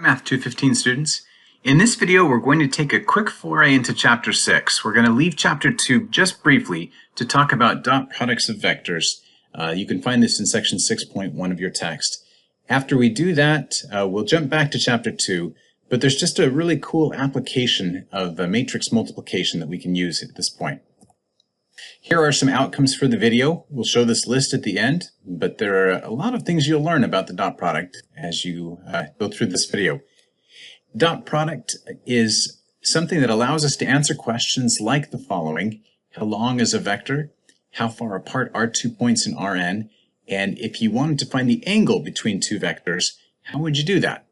Math 215 students. In this video, we're going to take a quick foray into Chapter 6. We're going to leave Chapter 2 just briefly to talk about dot products of vectors. You can find this in section 6.1 of your text. After we do that, we'll jump back to Chapter 2, but there's just a really cool application of matrix multiplication that we can use at this point. Here are some outcomes for the video. We'll show this list at the end, but there are a lot of things you'll learn about the dot product as you go through this video. Dot product is something that allows us to answer questions like the following: how long is a vector? How far apart are 2 points in Rn? And if you wanted to find the angle between two vectors, how would you do that?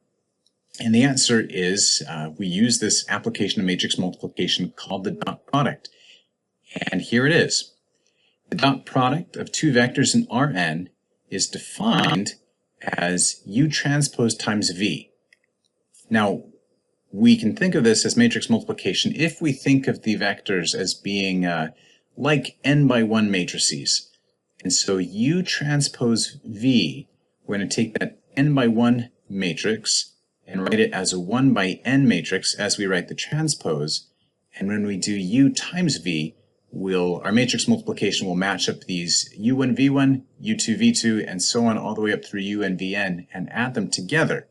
And the answer is we use this application of matrix multiplication called the dot product. And here it is. The dot product of two vectors in Rn is defined as U transpose times V. Now, we can think of this as matrix multiplication if we think of the vectors as being like n by 1 matrices. And so U transpose V, we're going to take that n by 1 matrix and write it as a 1 by n matrix as we write the transpose. And when we do U times V, our matrix multiplication will match up these U1 V1, U2 V2, and so on all the way up through UN Vn and add them together.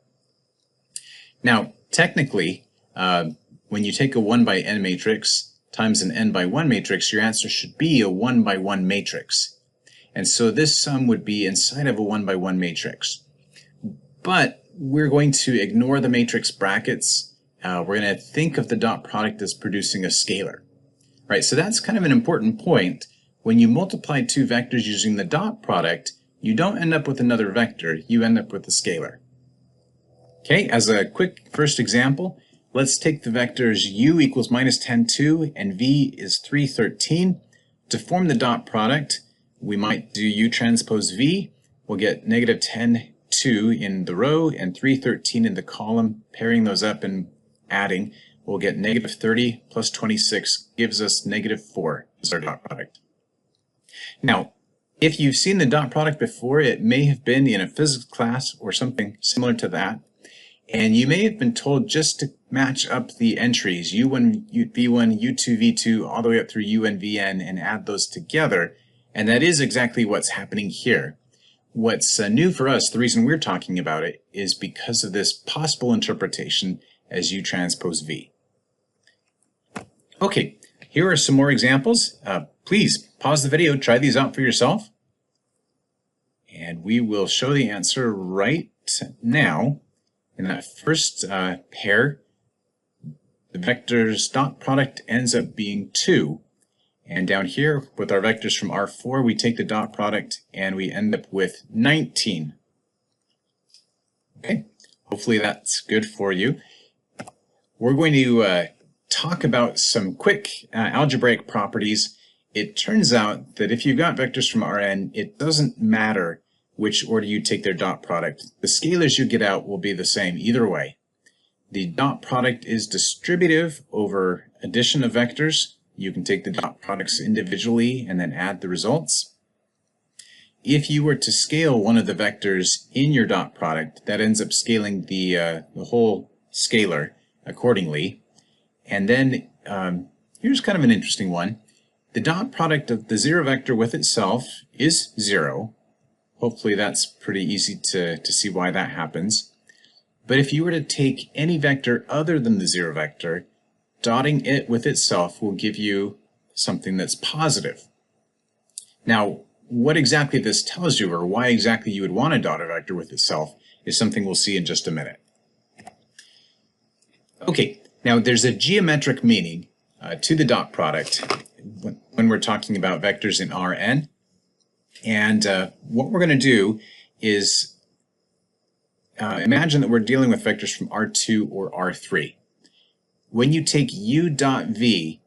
Now, technically, when you take a 1 by n matrix times an n by 1 matrix, your answer should be a 1 by 1 matrix. And so this sum would be inside of a 1 by 1 matrix. But we're going to ignore the matrix brackets. We're going to think of the dot product as producing a scalar. Right, so that's kind of an important point. When you multiply two vectors using the dot product, you don't end up with another vector, you end up with a scalar. Okay, as a quick first example, let's take the vectors u equals minus 10, 2, and v is 3, 13. To form the dot product, we might do u transpose v. We'll get negative 10, 2 in the row and 3, 13 in the column. Pairing those up and adding, we'll get negative 30 plus 26 gives us negative 4 as our dot product. Now, if you've seen the dot product before, it may have been in a physics class or something similar to that. And you may have been told just to match up the entries, U1 V1, U2 V2, all the way up through UN Vn and add those together. And that is exactly what's happening here. What's new for us, the reason we're talking about it, is because of this possible interpretation as U transpose V. Okay, here are some more examples. Please pause the video, try these out for yourself. And we will show the answer right now. In that first pair, the vector's dot product ends up being 2. And down here, with our vectors from R4, we take the dot product and we end up with 19. Okay, hopefully that's good for you. We're going to talk about some quick algebraic properties. It turns out that if you've got vectors from Rn, it doesn't matter which order you take their dot product. The scalars you get out will be the same either way. The dot product is distributive over addition of vectors. You can take the dot products individually and then add the results. If you were to scale one of the vectors in your dot product, that ends up scaling the whole scalar accordingly. And then here's kind of an interesting one. The dot product of the zero vector with itself is 0. Hopefully that's pretty easy to see why that happens. But if you were to take any vector other than the zero vector, dotting it with itself will give you something that's positive. Now, what exactly this tells you, or why exactly you would want to dot a vector with itself, is something we'll see in just a minute. Okay, now there's a geometric meaning to the dot product when we're talking about vectors in Rn. And what we're going to do is imagine that we're dealing with vectors from R2 or R3. When you take u dot v,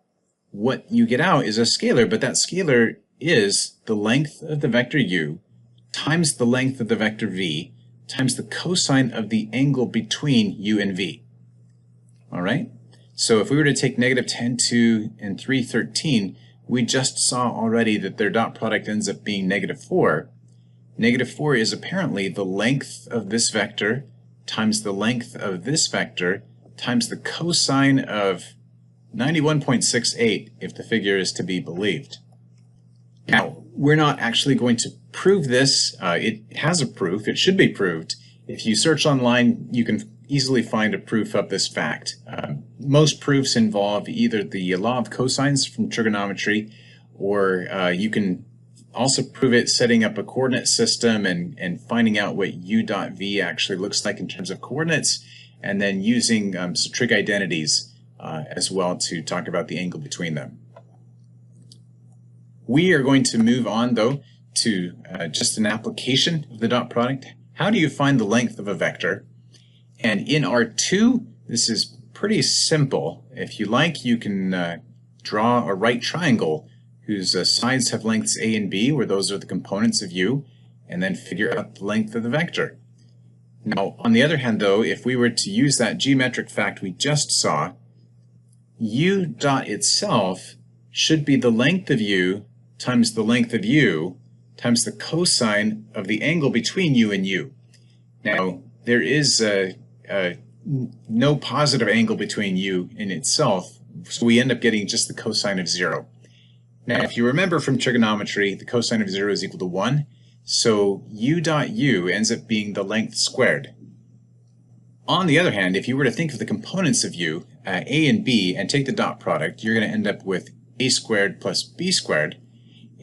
what you get out is a scalar, but that scalar is the length of the vector u times the length of the vector v times the cosine of the angle between u and v. All right? So if we were to take negative 10, 2, and 3, 13, we just saw already that their dot product ends up being negative 4. Negative 4 is apparently the length of this vector times the length of this vector times the cosine of 91.68 if the figure is to be believed. Now, we're not actually going to prove this. It has a proof. It should be proved. If you search online, you can easily find a proof of this fact. Most proofs involve either the law of cosines from trigonometry, or you can also prove it setting up a coordinate system and finding out what u dot v actually looks like in terms of coordinates, and then using some trig identities as well to talk about the angle between them. We are going to move on, though, to just an application of the dot product. How do you find the length of a vector? And in R2, this is pretty simple. If you like, you can draw a right triangle whose sides have lengths a and b, where those are the components of u, and then figure out the length of the vector. Now, on the other hand, though, if we were to use that geometric fact we just saw, u dot itself should be the length of u times the length of u times the cosine of the angle between u and u. Now, there is no positive angle between u in itself, so we end up getting just the cosine of 0. Now, if you remember from trigonometry, the cosine of 0 is equal to 1, so u dot u ends up being the length squared. On the other hand, if you were to think of the components of u, a and b, and take the dot product, you're going to end up with a squared plus b squared.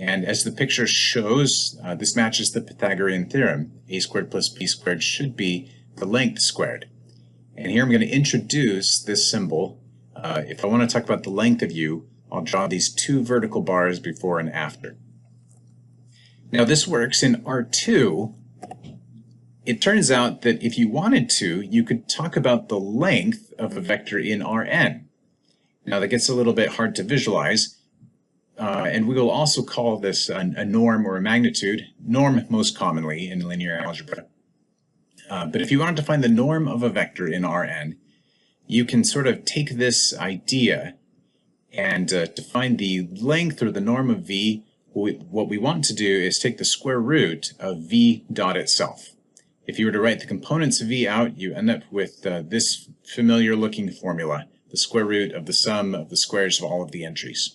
And as the picture shows, this matches the Pythagorean theorem. A squared plus b squared should be the length squared. And here I'm going to introduce this symbol. If I want to talk about the length of u, I'll draw these two vertical bars before and after. Now this works in R2. It turns out that if you wanted to, you could talk about the length of a vector in Rn. Now that gets a little bit hard to visualize. And we will also call this a norm or a magnitude, norm most commonly in linear algebra. But if you wanted to find the norm of a vector in Rn, you can sort of take this idea and to find the length or the norm of v, what we want to do is take the square root of v dot itself. If you were to write the components of v out, you end up with this familiar looking formula, the square root of the sum of the squares of all of the entries.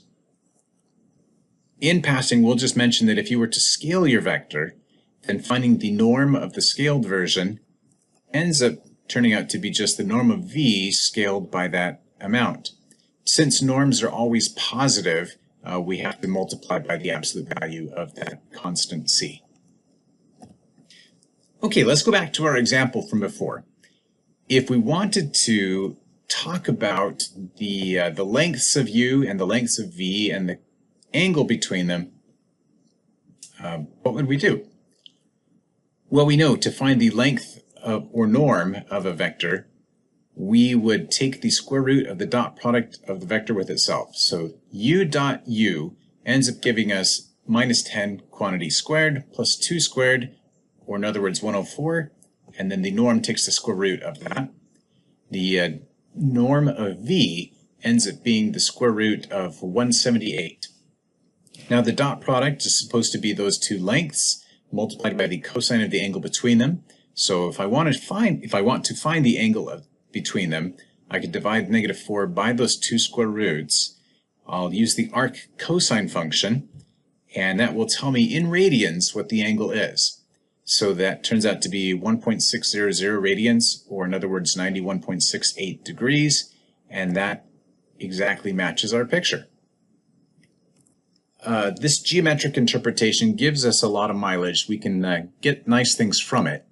In passing, we'll just mention that if you were to scale your vector, then finding the norm of the scaled version ends up turning out to be just the norm of v scaled by that amount. Since norms are always positive, we have to multiply by the absolute value of that constant c. Okay, let's go back to our example from before. If we wanted to talk about the lengths of u and the lengths of v and the angle between them, what would we do? Well, we know to find the length of, or norm of a vector, we would take the square root of the dot product of the vector with itself. So u dot u ends up giving us minus 10 quantity squared plus 2 squared, or in other words 104, and then the norm takes the square root of that. The norm of v ends up being the square root of 178. Now the dot product is supposed to be those two lengths multiplied by the cosine of the angle between them. So if I want to find the angle between them, I could divide -4 by those two square roots. I'll use the arc cosine function, and that will tell me in radians what the angle is. So that turns out to be 1.600 radians, or in other words 91.68 degrees, and that exactly matches our picture. This geometric interpretation gives us a lot of mileage. We can get nice things from it.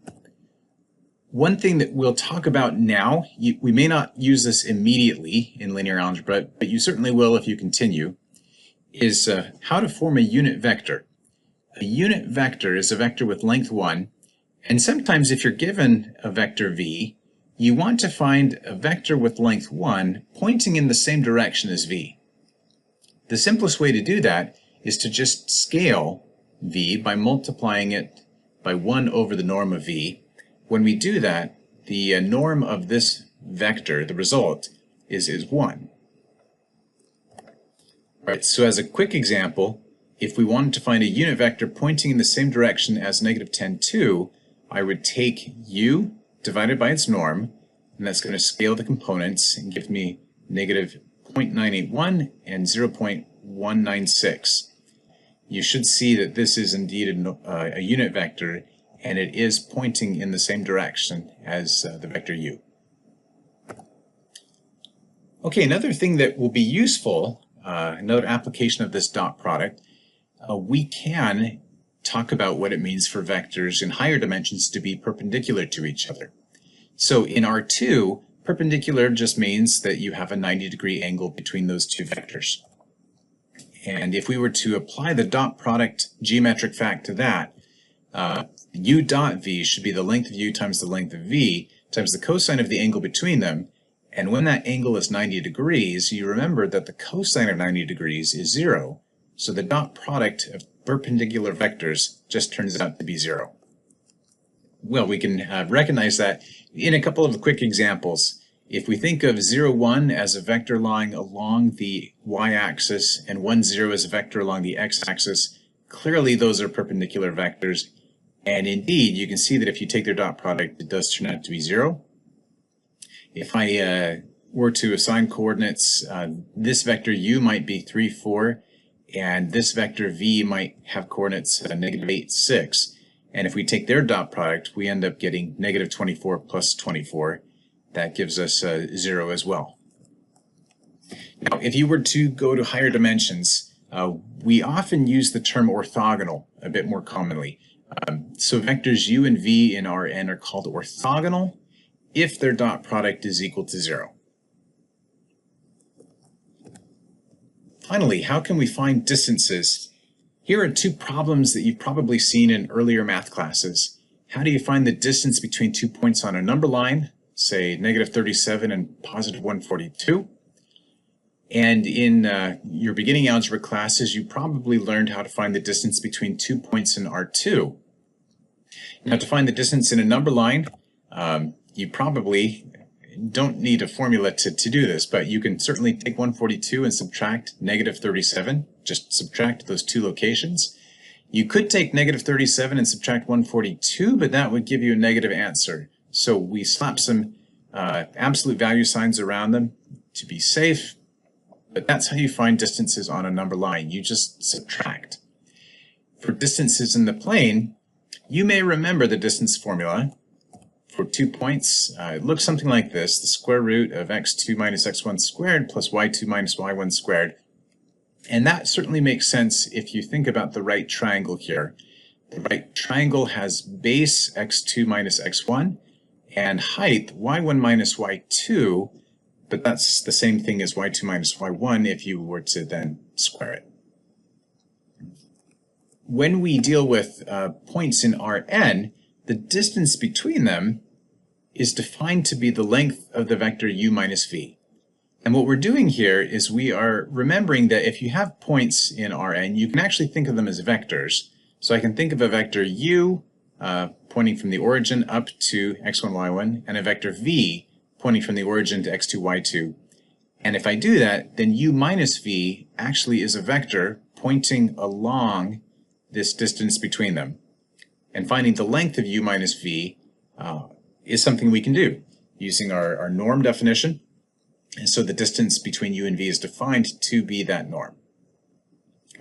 One thing that we'll talk about now, we may not use this immediately in linear algebra, but you certainly will if you continue, is how to form a unit vector. A unit vector is a vector with length 1, and sometimes if you're given a vector v, you want to find a vector with length 1 pointing in the same direction as v. The simplest way to do that is to just scale v by multiplying it by 1 over the norm of v. When we do that, the norm of this vector, the result, is 1. Right, so as a quick example, if we wanted to find a unit vector pointing in the same direction as -10, 2, I would take u divided by its norm, and that's going to scale the components and give me negative 0.981 and 0.196. You should see that this is indeed a unit vector, and it is pointing in the same direction as the vector u. Okay, another thing that will be useful, another application of this dot product, we can talk about what it means for vectors in higher dimensions to be perpendicular to each other. So in R2, perpendicular just means that you have a 90-degree angle between those two vectors. And if we were to apply the dot product geometric fact to that, u dot v should be the length of u times the length of v times the cosine of the angle between them. And when that angle is 90 degrees, you remember that the cosine of 90 degrees is 0. So the dot product of perpendicular vectors just turns out to be 0. Well, we can recognize that in a couple of quick examples. If we think of 0, 1 as a vector lying along the y-axis and 1, 0 as a vector along the x-axis, clearly those are perpendicular vectors. And indeed, you can see that if you take their dot product, it does turn out to be 0. If I were to assign coordinates, this vector u might be 3, 4, and this vector v might have coordinates negative 8, 6. And if we take their dot product, we end up getting negative 24 plus 24. That gives us 0 as well. Now, if you were to go to higher dimensions, we often use the term orthogonal a bit more commonly. So vectors u and v in Rn are called orthogonal if their dot product is equal to 0. Finally, how can we find distances? Here are two problems that you've probably seen in earlier math classes. How do you find the distance between 2 points on a number line, say negative 37 and positive 142? And in your beginning algebra classes, you probably learned how to find the distance between 2 points in R2. Now, to find the distance in a number line, you probably don't need a formula to do this, but you can certainly take 142 and subtract negative 37. Just subtract those two locations. You could take negative 37 and subtract 142, but that would give you a negative answer. So we slap some absolute value signs around them to be safe, but that's how you find distances on a number line. You just subtract. For distances in the plane, you may remember the distance formula. For 2 points, it looks something like this: the square root of x2 minus x1 squared plus y2 minus y1 squared. And that certainly makes sense if you think about the right triangle here. The right triangle has base x2 minus x1 and height y1 minus y2, but that's the same thing as y2 minus y1 if you were to then square it. When we deal with points in Rn, the distance between them is defined to be the length of the vector u minus v. And what we're doing here is we are remembering that if you have points in Rn, you can actually think of them as vectors. So I can think of a vector u pointing from the origin up to x1, y1, and a vector v pointing from the origin to x2, y2. And if I do that, then u minus v actually is a vector pointing along this distance between them. And finding the length of u minus v is something we can do using our norm definition. And so the distance between u and v is defined to be that norm.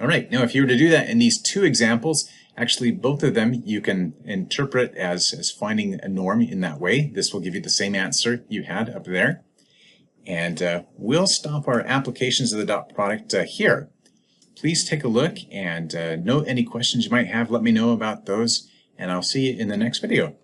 All right, now if you were to do that in these two examples, actually both of them you can interpret as finding a norm in that way. This will give you the same answer you had up there. And we'll stop our applications of the dot product here. Please take a look and note any questions you might have. Let me know about those, and I'll see you in the next video.